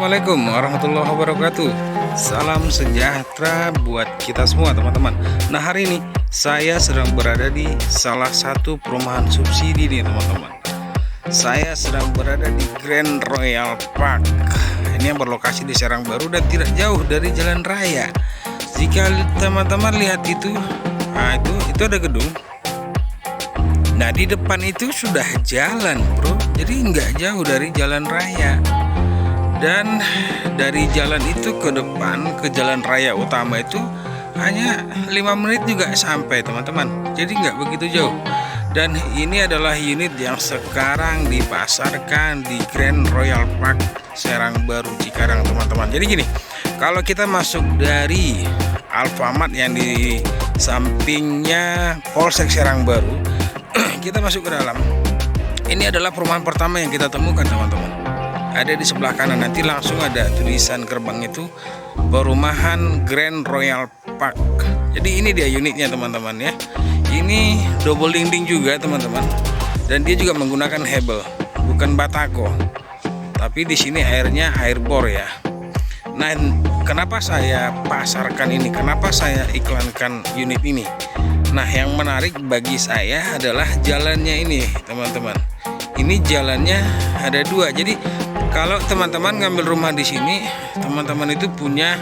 Assalamualaikum warahmatullahi wabarakatuh. Salam sejahtera buat kita semua teman-teman. Nah, hari ini saya sedang berada di salah satu perumahan subsidi nih teman-teman. Saya sedang berada di Grand Royal Park. Ini yang berlokasi di Serang Baru dan tidak jauh dari jalan raya. Jika teman-teman lihat itu, nah itu ada gedung. Nah, di depan itu sudah jalan bro, jadi nggak jauh dari jalan raya. Dan dari jalan itu ke depan ke jalan raya utama itu hanya 5 menit juga sampai teman-teman, jadi nggak begitu jauh. Dan ini adalah unit yang sekarang dipasarkan di Grand Royal Park Serang Baru Cikarang teman-teman. Jadi gini, kalau kita masuk dari Alfamart yang di sampingnya Polsek Serang Baru, kita masuk ke dalam. Ini adalah perumahan pertama yang kita temukan teman-teman. Ada di sebelah kanan, nanti langsung ada tulisan gerbang itu perumahan Grand Royal Park. Jadi ini dia unitnya teman-teman ya. Ini double dinding juga teman-teman. Dan dia juga menggunakan hebel, bukan batako. Tapi di sini airnya air bor ya. Nah, kenapa saya pasarkan ini? Kenapa saya iklankan unit ini? Nah, yang menarik bagi saya adalah jalannya ini teman-teman. Ini jalannya ada dua. Jadi kalau teman-teman ngambil rumah di sini, teman-teman itu punya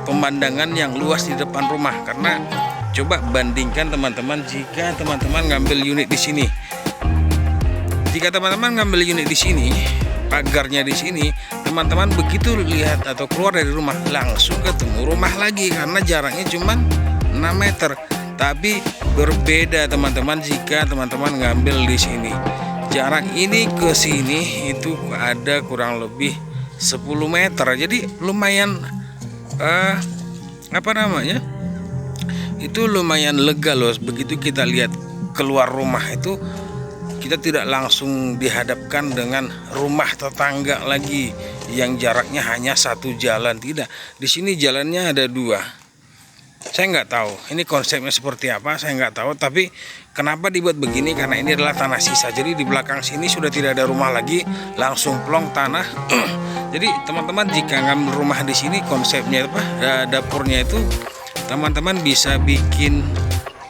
pemandangan yang luas di depan rumah. Karena coba bandingkan teman-teman jika teman-teman ngambil unit di sini. Jika teman-teman ngambil unit di sini, pagarnya di sini, teman-teman begitu lihat atau keluar dari rumah langsung ketemu rumah lagi karena jaraknya cuma 6 meter. Tapi berbeda teman-teman jika teman-teman ngambil di sini. Jarak ini ke sini itu ada kurang lebih 10 meter. Jadi lumayan itu lumayan lega loh. Begitu kita lihat keluar rumah itu, kita tidak langsung dihadapkan dengan rumah tetangga lagi yang jaraknya hanya satu jalan. Tidak, di sini jalannya ada dua. Saya nggak tahu ini konsepnya seperti apa, saya nggak tahu. Tapi kenapa dibuat begini, karena ini adalah tanah sisa. Jadi di belakang sini sudah tidak ada rumah lagi, langsung plong tanah. Jadi teman-teman jika ngambil rumah di sini, konsepnya apa, dapurnya itu teman-teman bisa bikin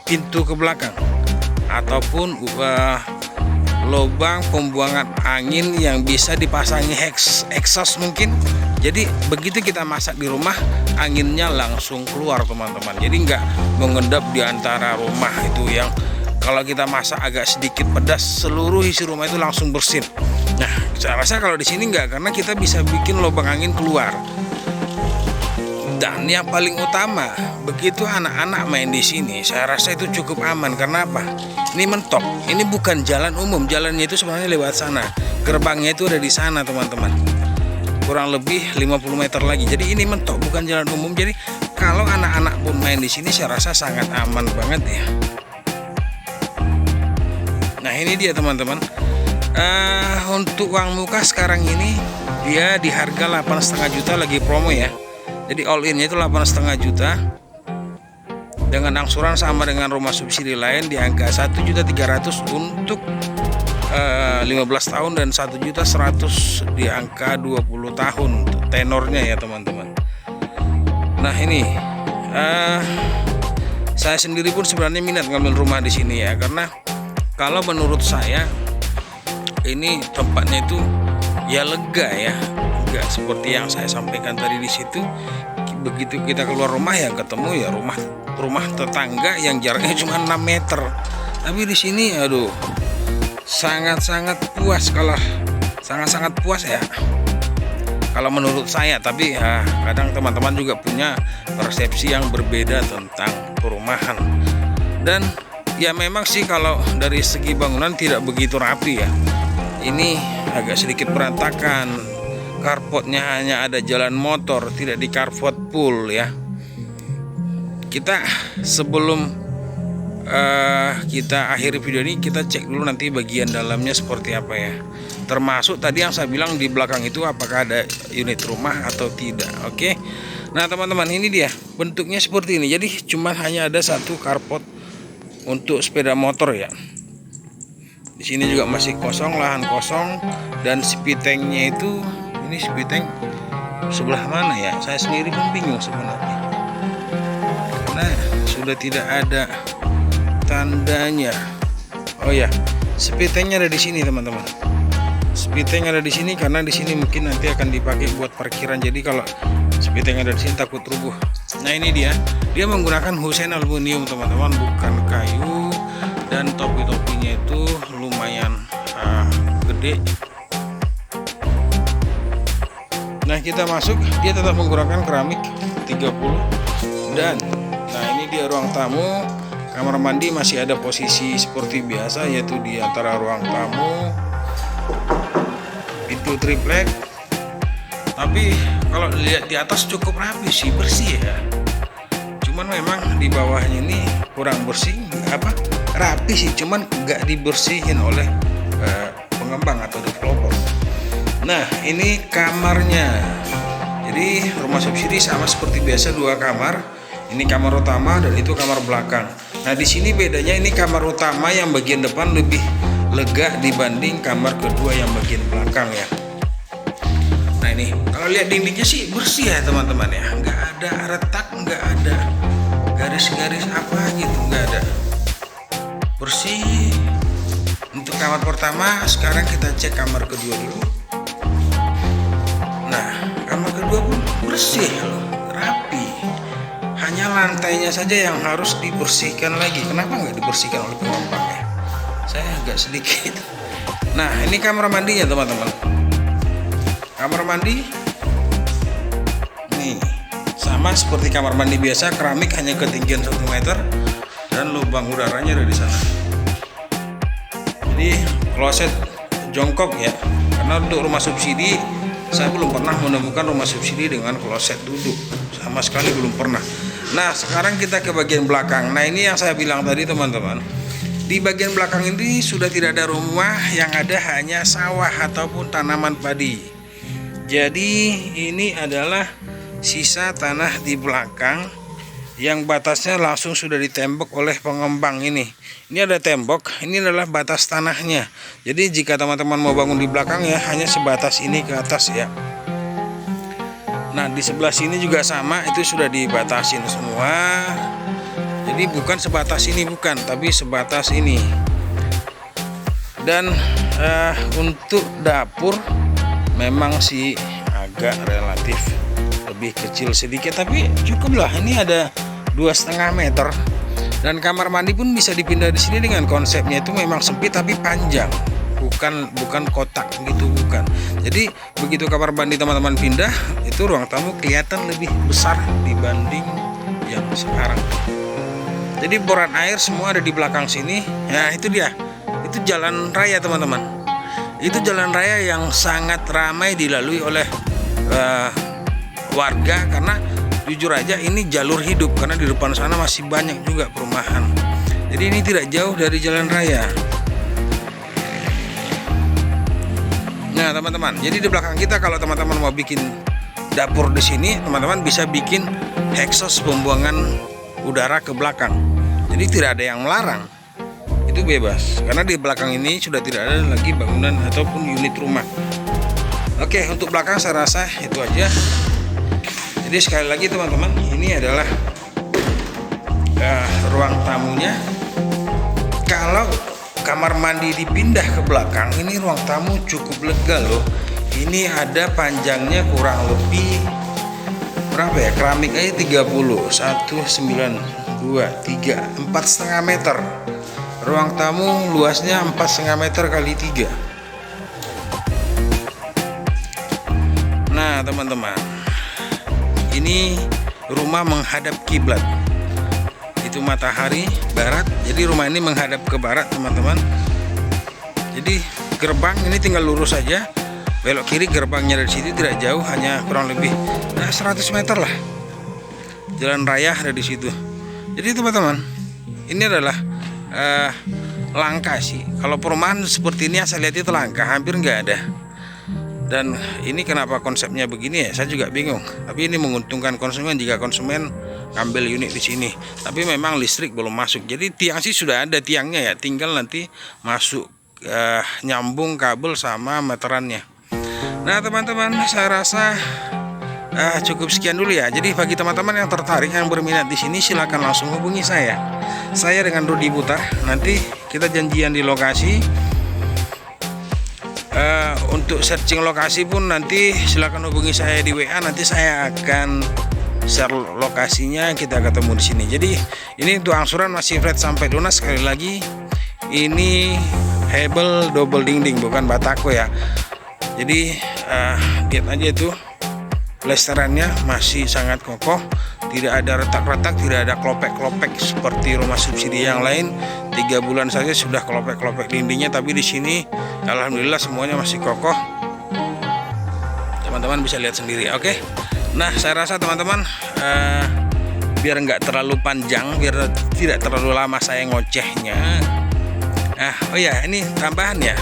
pintu ke belakang ataupun lubang pembuangan angin yang bisa dipasangi exhaust mungkin. Jadi begitu kita masak di rumah, anginnya langsung keluar teman-teman. Jadi nggak mengendap di antara rumah itu yang kalau kita masak agak sedikit pedas, seluruh isi rumah itu langsung bersin. Nah, saya rasa kalau di sini nggak, karena kita bisa bikin lubang angin keluar. Dan yang paling utama, begitu anak-anak main di sini, saya rasa itu cukup aman. Karena apa? Ini mentok. Ini bukan jalan umum. Jalannya itu sebenarnya lewat sana. Gerbangnya itu ada di sana, teman-teman. Kurang lebih 50 meter lagi. Jadi ini mentok, bukan jalan umum. Jadi kalau anak-anak pun main di sini, saya rasa sangat aman banget ya. Nah, ini dia teman-teman. Untuk uang muka sekarang ini dia di harga 8,5 juta lagi promo ya. Jadi all in-nya itu 8,5 juta. Dengan angsuran sama dengan rumah subsidi lain di angka 1.300.000 untuk 15 tahun dan 1.100.000 di angka 20 tahun tenornya ya teman-teman. Nah, ini saya sendiri pun sebenarnya minat ngambil rumah di sini ya, karena kalau menurut saya ini tempatnya itu ya lega ya, enggak seperti yang saya sampaikan tadi di situ. Begitu kita keluar rumah ya ketemu ya rumah tetangga yang jaraknya cuma 6 meter. Tapi di sini aduh sangat-sangat puas, kalau sangat-sangat puas ya kalau menurut saya. Tapi ya kadang teman-teman juga punya persepsi yang berbeda tentang perumahan. Dan ya memang sih kalau dari segi bangunan tidak begitu rapi ya. Ini agak sedikit berantakan. Carportnya hanya ada jalan motor, tidak di carport full ya. Kita sebelum kita akhiri video ini, kita cek dulu nanti bagian dalamnya seperti apa ya. Termasuk tadi yang saya bilang di belakang itu apakah ada unit rumah atau tidak. Oke. Nah teman-teman, ini dia bentuknya seperti ini. Jadi cuma hanya ada satu carport untuk sepeda motor ya. Di sini juga masih kosong, lahan kosong, dan speed tanknya itu ini spiteng sebelah mana ya, saya sendiri pun bingung sebenarnya, karena sudah tidak ada tandanya. Oh ya, spitengnya ada di sini teman-teman. Spiteng ada di sini karena di sini mungkin nanti akan dipakai buat parkiran. Jadi kalau spiteng ada di sini takut rubuh. Nah ini dia menggunakan husen aluminium teman-teman, bukan kayu, dan topi-topinya itu lumayan gede. Nah kita masuk, dia tetap menggunakan keramik 30. Dan nah ini dia ruang tamu. Kamar mandi masih ada posisi seperti biasa, yaitu di antara ruang tamu, pintu triplek. Tapi kalau lihat di atas cukup rapi sih, bersih ya. Cuman memang di bawahnya ini kurang bersih, rapi sih, cuman nggak dibersihin oleh pengembang atau developer. Nah ini kamarnya. Jadi rumah subsidi sama seperti biasa, 2 kamar. Ini kamar utama dan itu kamar belakang. Nah di sini bedanya, ini kamar utama yang bagian depan lebih lega dibanding kamar kedua yang bagian belakang ya. Nah ini kalau lihat dindingnya sih bersih ya teman-teman ya, nggak ada retak, nggak ada garis-garis apa gitu, nggak ada, bersih. Untuk kamar pertama, sekarang kita cek kamar kedua dulu. Nah kamar kedua pun bersih loh, rapi. Hanya lantainya saja yang harus dibersihkan lagi. Kenapa nggak dibersihkan oleh pengembang ya? Saya agak sedikit. Nah ini kamar mandinya teman-teman. Kamar mandi nih sama seperti kamar mandi biasa, keramik hanya ketinggian 1 meter dan lubang udaranya ada di sana. Jadi kloset jongkok ya, karena untuk rumah subsidi saya belum pernah menemukan rumah subsidi dengan kloset duduk, sama sekali belum pernah. Nah sekarang kita ke bagian belakang. Nah ini yang saya bilang tadi teman-teman, di bagian belakang ini sudah tidak ada rumah, yang ada hanya sawah ataupun tanaman padi. Jadi ini adalah sisa tanah di belakang yang batasnya langsung sudah ditembok oleh pengembang ini. Ini ada tembok, ini adalah batas tanahnya. Jadi jika teman-teman mau bangun di belakang ya hanya sebatas ini ke atas ya. Nah di sebelah sini juga sama, itu sudah dibatasin semua. Jadi bukan sebatas ini, bukan, tapi sebatas ini. Dan untuk dapur memang sih agak relatif lebih kecil sedikit, tapi cukuplah. Ini ada 2,5 meter. Dan kamar mandi pun bisa dipindah di sini dengan konsepnya itu memang sempit tapi panjang. Bukan kotak gitu, bukan. Jadi begitu kamar mandi teman-teman pindah, itu ruang tamu kelihatan lebih besar dibanding yang sekarang. Jadi boran air semua ada di belakang sini. Nah itu dia, itu jalan raya teman-teman. Itu jalan raya yang sangat ramai dilalui oleh warga, karena jujur aja ini jalur hidup, karena di depan sana masih banyak juga perumahan. Jadi ini tidak jauh dari jalan raya. Nah teman-teman, jadi di belakang kita kalau teman-teman mau bikin dapur di sini, teman-teman bisa bikin exhaust pembuangan udara ke belakang. Jadi tidak ada yang melarang, itu bebas, karena di belakang ini sudah tidak ada lagi bangunan ataupun unit rumah. Oke, untuk belakang saya rasa itu aja. Jadi sekali lagi teman-teman, ini adalah ruang tamunya. Kalau kamar mandi dipindah ke belakang, ini ruang tamu cukup lega loh. Ini ada panjangnya kurang lebih berapa ya, keramik aja 30, 192, 3, 4,5 meter. Ruang tamu luasnya 4,5 meter kali 3. Nah teman-teman, ini rumah menghadap kiblat, itu matahari barat. Jadi rumah ini menghadap ke barat teman-teman. Jadi gerbang ini tinggal lurus saja, belok kiri, gerbangnya dari situ tidak jauh, hanya kurang lebih 100 meter lah. Jalan raya ada di situ. Jadi teman-teman, ini adalah langka sih. Kalau perumahan seperti ini saya lihat itu langka, hampir nggak ada. Dan ini kenapa konsepnya begini ya, saya juga bingung. Tapi ini menguntungkan konsumen jika konsumen ngambil unit di sini. Tapi memang listrik belum masuk. Jadi tiang sih sudah ada tiangnya ya, tinggal nanti masuk nyambung kabel sama meterannya. Nah teman-teman, saya rasa cukup sekian dulu ya. Jadi bagi teman-teman yang tertarik, yang berminat di sini, silakan langsung hubungi saya. Saya dengan Rudi Putar. Nanti kita janjian di lokasi. Untuk searching lokasi pun nanti silakan hubungi saya di WA. Nanti saya akan share lokasinya, kita ketemu di sini. Jadi ini untuk angsuran masih flat sampai lunas. Sekali lagi, ini hebel double dinding, bukan batako ya. Jadi lihat aja itu, plesterannya masih sangat kokoh, tidak ada retak-retak, tidak ada klopek-klopek seperti rumah subsidi yang lain. 3 bulan saja sudah klopek-klopek dindingnya, tapi di sini alhamdulillah semuanya masih kokoh. Teman-teman bisa lihat sendiri. Oke. Nah, saya rasa teman-teman, biar nggak terlalu panjang, biar tidak terlalu lama saya ngocehnya. Oh ya, ini tambahan ya.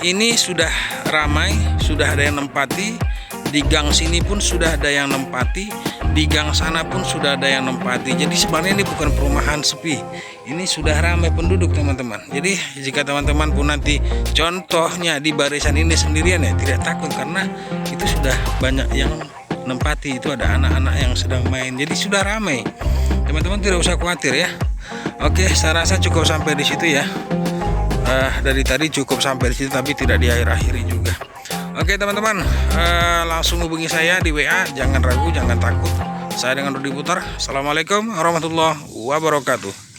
Ini sudah ramai, sudah ada yang nempati. Di gang sini pun sudah ada yang nempati, di gang sana pun sudah ada yang nempati. Jadi sebenarnya ini bukan perumahan sepi, ini sudah ramai penduduk teman-teman. Jadi jika teman-teman pun nanti contohnya di barisan ini sendirian ya, tidak takut, karena itu sudah banyak yang nempati. Itu ada anak-anak yang sedang main, jadi sudah ramai. Teman-teman tidak usah khawatir ya. Oke, saya rasa cukup sampai di situ ya. Dari tadi cukup sampai di situ, tapi tidak di akhir-akhiri juga. Oke teman-teman, langsung hubungi saya di WA, jangan ragu, jangan takut. Saya dengan Rudi Putar. Assalamualaikum warahmatullahi wabarakatuh.